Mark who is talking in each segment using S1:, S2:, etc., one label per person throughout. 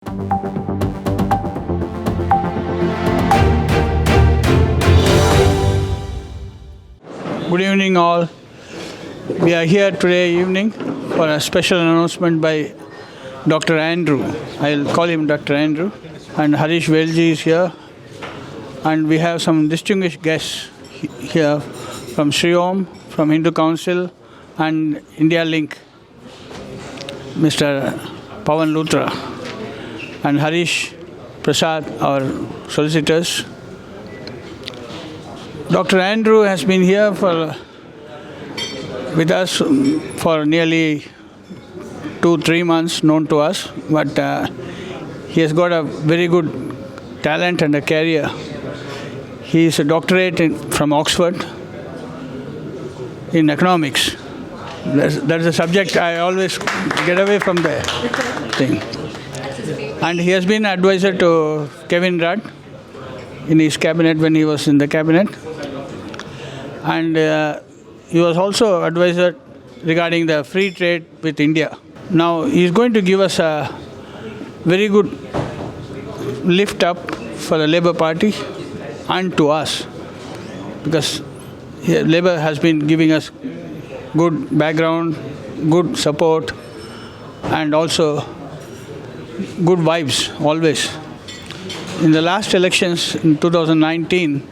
S1: Good evening all. We are here today evening for a special announcement by Dr. Andrew. I'll call him Dr. Andrew. And Harish Velji is here. And we have some distinguished guests here from Sri Om, from Hindu Council and India Link. Mr. Pawan Luthra and Harish Prasad, our solicitors. Dr. Andrew has been here with us for nearly 2-3 months, known to us, but he has got a very good talent and a career. He is a doctorate from Oxford in economics. That's a subject I always get away from the thing. And he has been advisor to Kevin Rudd in his cabinet when he was in the cabinet. And he was also advisor regarding the free trade with India. Now he is going to give us a very good lift up for the Labour Party and to us, because Labour has been giving us good background, good support, and also good vibes always. In the last elections in 2019,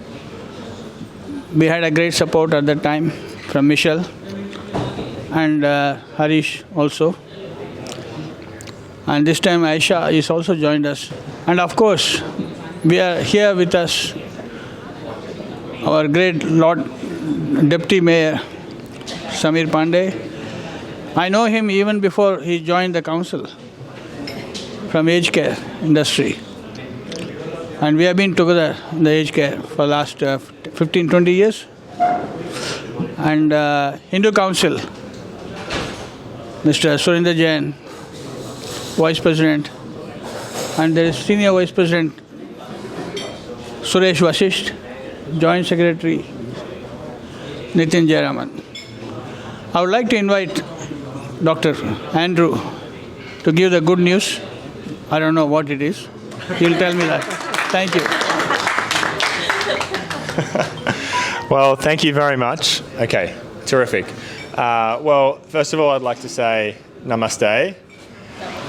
S1: we had a great support at that time from Michelle and Harish also. And this time Aisha is also joined us. And of course, we are here with us our great Lord Deputy Mayor Samir Pandey. I know him even before he joined the council from aged care industry. And we have been together in the aged care for the last 15-20 years. And Hindu Council, Mr. Surinder Jain, Vice President, and there is Senior Vice President Suresh Vasisht, Joint Secretary Nitin Jayaraman. I would like to invite Dr. Andrew to give the good news. I don't know what it is. He'll tell me that. Thank you.
S2: Well, thank you very much. Okay, terrific. Well, first of all, I'd like to say namaste,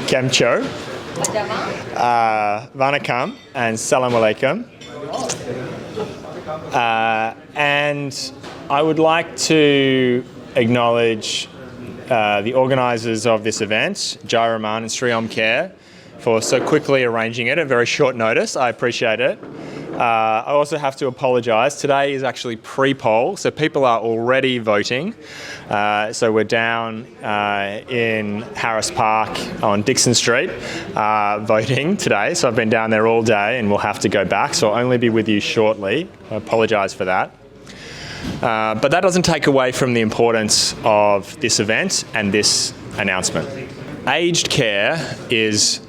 S2: kemcho, vanakkam, and salam alaikum. And I would like to acknowledge the organisers of this event, Jai Rahman and Sri Om Care, for so quickly arranging it at very short notice. I appreciate it. I also have to apologise. Today is actually pre-poll, so people are already voting. So we're down in Harris Park on Dixon Street voting today. So I've been down there all day and we'll have to go back. So I'll only be with you shortly. I apologise for that. But that doesn't take away from the importance of this event and this announcement. Aged care is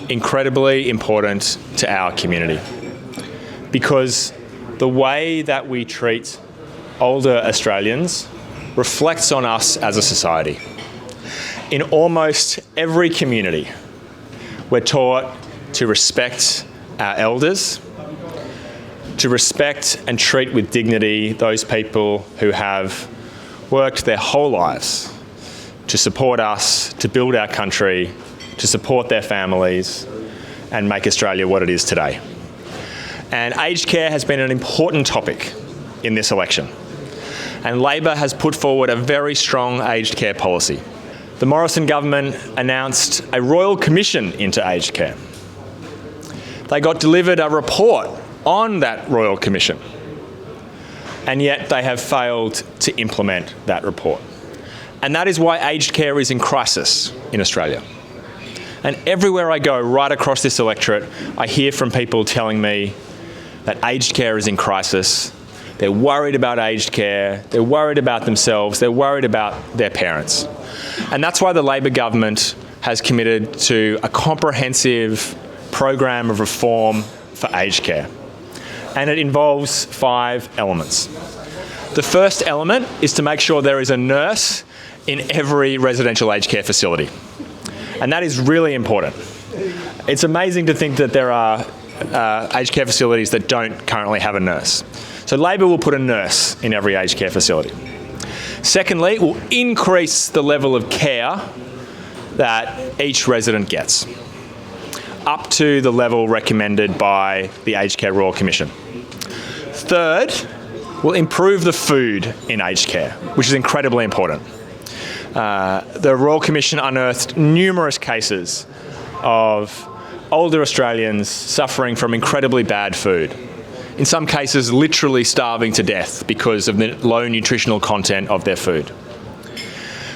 S2: incredibly important to our community because the way that we treat older Australians reflects on us as a society. In almost every community, we're taught to respect our elders, to respect and treat with dignity those people who have worked their whole lives to support us, to build our country, to support their families and make Australia what it is today. And aged care has been an important topic in this election. And Labor has put forward a very strong aged care policy. The Morrison government announced a royal commission into aged care. They got delivered a report on that royal commission. And yet they have failed to implement that report. And that is why aged care is in crisis in Australia. And everywhere I go, right across this electorate, I hear from people telling me that aged care is in crisis. They're worried about aged care. They're worried about themselves. They're worried about their parents. And that's why the Labor government has committed to a comprehensive program of reform for aged care. And it involves 5 elements. The first element is to make sure there is a nurse in every residential aged care facility. And that is really important. It's amazing to think that there are aged care facilities that don't currently have a nurse. So Labor will put a nurse in every aged care facility. Secondly, it will increase the level of care that each resident gets, up to the level recommended by the Aged Care Royal Commission. Third, will improve the food in aged care, which is incredibly important. The Royal Commission unearthed numerous cases of older Australians suffering from incredibly bad food. In some cases, literally starving to death because of the low nutritional content of their food.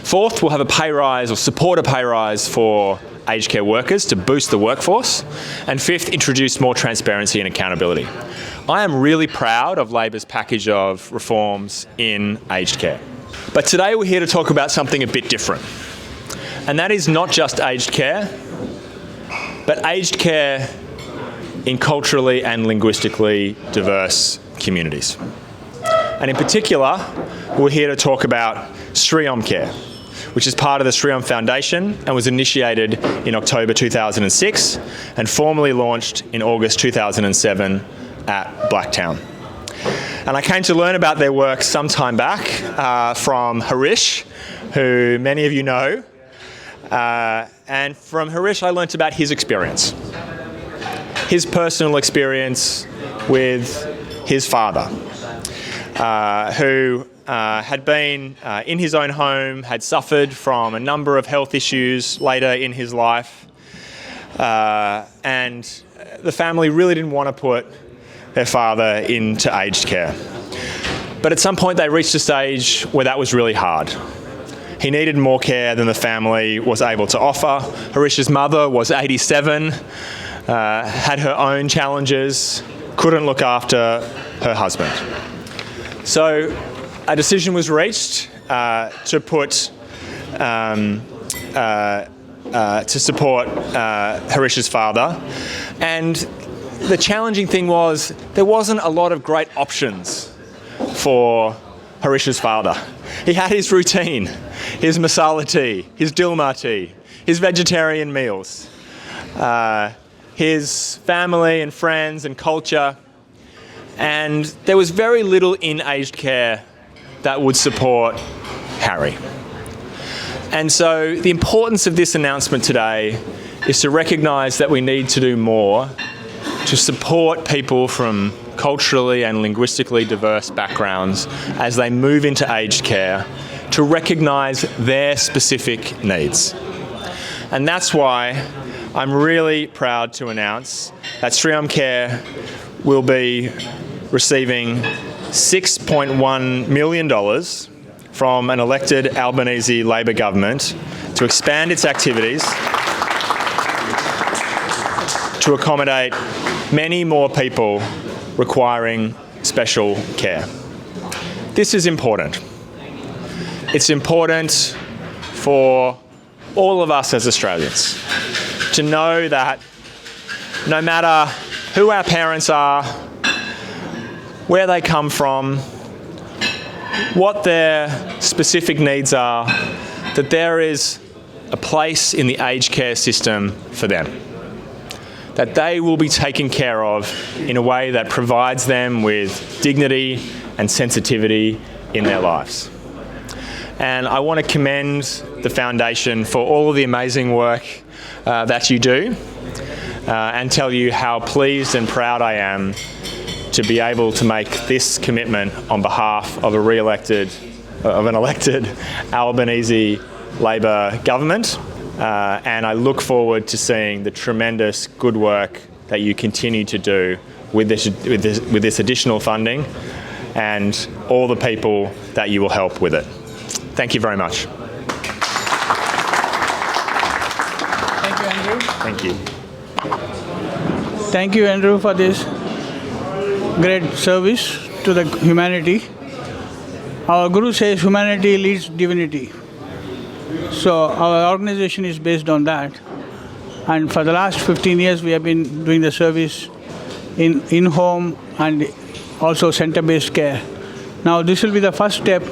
S2: Fourth, we'll have a pay rise or support a pay rise for aged care workers to boost the workforce. And fifth, introduce more transparency and accountability. I am really proud of Labor's package of reforms in aged care. But today we're here to talk about something a bit different. And that is not just aged care, but aged care in culturally and linguistically diverse communities. And in particular, we're here to talk about Sri Om Care, which is part of the Sri Om Foundation and was initiated in October 2006 and formally launched in August 2007 at Blacktown. And I came to learn about their work some time back from Harish, who many of you know. And from Harish, I learnt about his experience. His personal experience with his father, who had been in his own home, had suffered from a number of health issues later in his life, and the family really didn't want to put their father into aged care. But at some point they reached a stage where that was really hard. He needed more care than the family was able to offer. Harish's mother was 87, had her own challenges, couldn't look after her husband. So a decision was reached to support Harish's father. And the challenging thing was there wasn't a lot of great options for Harish's father. He had his routine, his masala tea, his dilma tea, his vegetarian meals, his family and friends and culture, and there was very little in aged care that would support Harry. And so the importance of this announcement today is to recognise that we need to do more to support people from culturally and linguistically diverse backgrounds as they move into aged care, to recognise their specific needs. And that's why I'm really proud to announce that Sri Om Care will be receiving $6.1 million from an elected Albanese Labor government to expand its activities to accommodate many more people requiring special care. This is important. It's important for all of us as Australians to know that no matter who our parents are, where they come from, what their specific needs are, that there is a place in the aged care system for them. That they will be taken care of in a way that provides them with dignity and sensitivity in their lives. And I want to commend the Foundation for all of the amazing work that you do, and tell you how pleased and proud I am to be able to make this commitment on behalf of an elected Albanese Labor government. And I look forward to seeing the tremendous good work that you continue to do with this additional funding, and all the people that you will help with it. Thank you very much.
S1: Thank you, Andrew.
S2: Thank you.
S1: Thank you, Andrew, for this great service to the humanity. Our Guru says humanity leads divinity. So our organization is based on that. And for the last 15 years, we have been doing the service in-home and also center-based care. Now this will be the first step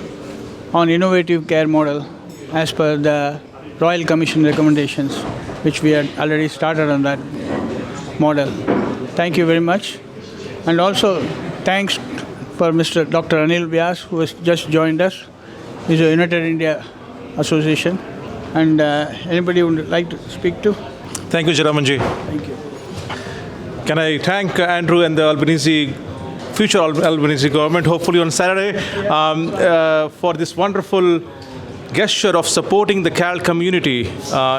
S1: on innovative care model as per the Royal Commission recommendations, which we had already started on that. model. Thank you very much. And also, thanks for Mr. Dr. Anil Vyas, who has just joined us. He's a United India Association. And anybody would like to speak to?
S3: Thank you, Jaramanji.
S1: Thank you.
S3: Can I thank Andrew and the future Albanese government, hopefully on Saturday, for this wonderful gesture of supporting the KAL community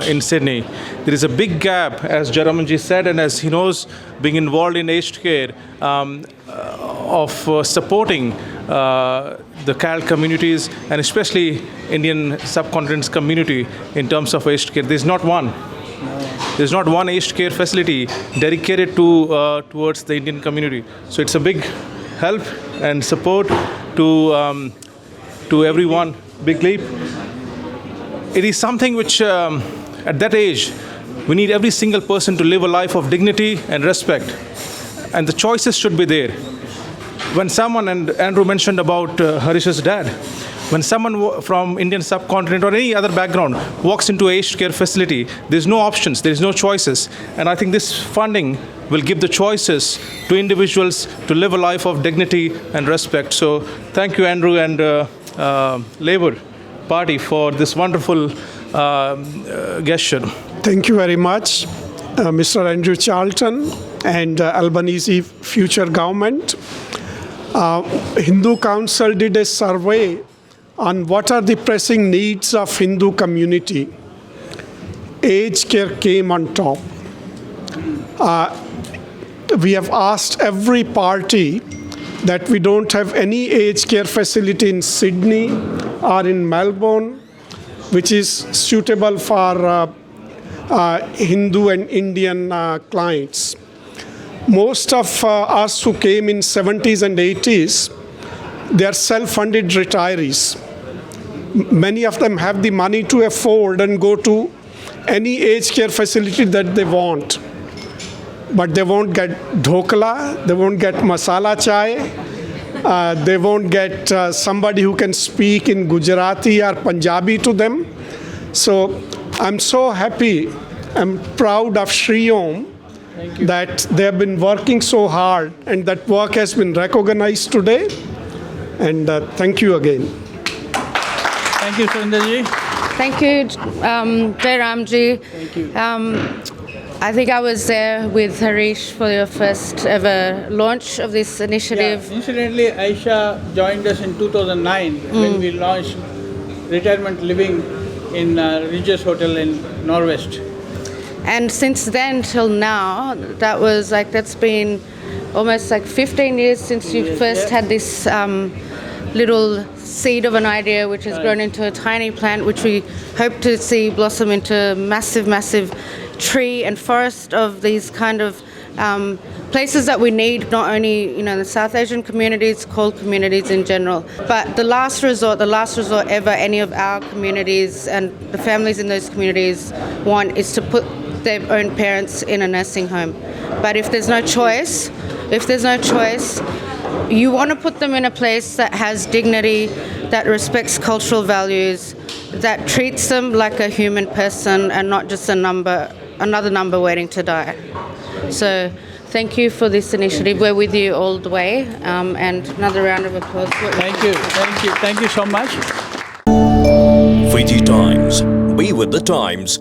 S3: in Sydney. There is a big gap, as Jaramanji said, and as he knows, being involved in aged care, of supporting the KAL communities and especially Indian subcontinent's community in terms of aged care. There's not one. There's not one aged care facility dedicated towards the Indian community. So it's a big help and support to everyone. Big leap. It is something which, at that age, we need every single person to live a life of dignity and respect. And the choices should be there. When someone, and Andrew mentioned about Harish's dad, when someone from Indian subcontinent or any other background walks into an aged care facility, there's no options, there's no choices. And I think this funding will give the choices to individuals to live a life of dignity and respect. So thank you, Andrew and Labor Party, for this wonderful gesture.
S4: Thank you very much, Mr. Andrew Charlton and Albanese future government. Hindu Council did a survey on what are the pressing needs of Hindu community. Aged care came on top. We have asked every party that we don't have any aged care facility in Sydney or in Melbourne, which is suitable for Hindu and Indian clients. Most of us who came in 70s and 80s, they are self-funded retirees. Many of them have the money to afford and go to any aged care facility that they want. But they won't get dhokla, they won't get masala chai, they won't get somebody who can speak in Gujarati or Punjabi to them. So I'm so happy, I'm proud of Shri Om that they have been working so hard and that work has been recognized today. And thank you again.
S1: Thank you, Sundarji.
S5: Thank you, Jairamji.
S1: Thank you.
S5: I think I was there with Harish for your first ever launch of this initiative.
S1: Yeah. Incidentally, Aisha joined us in 2009 when we launched retirement living in Regis Hotel in Norwest.
S5: And since then till now, that's been almost like 15 years since you first had this little seed of an idea, which has grown into a tiny plant, which we hope to see blossom into a massive, massive tree and forest of these kind of places that we need, not only in the South Asian communities, coal communities in general, but the last resort ever any of our communities and the families in those communities want is to put their own parents in a nursing home. But if there's no choice, you want to put them in a place that has dignity, that respects cultural values, that treats them like a human person and not just another number waiting to die. So thank you for this initiative. We're with you all the way. And another round of applause.
S1: Thank you so much.
S6: VT Times. Be with the times.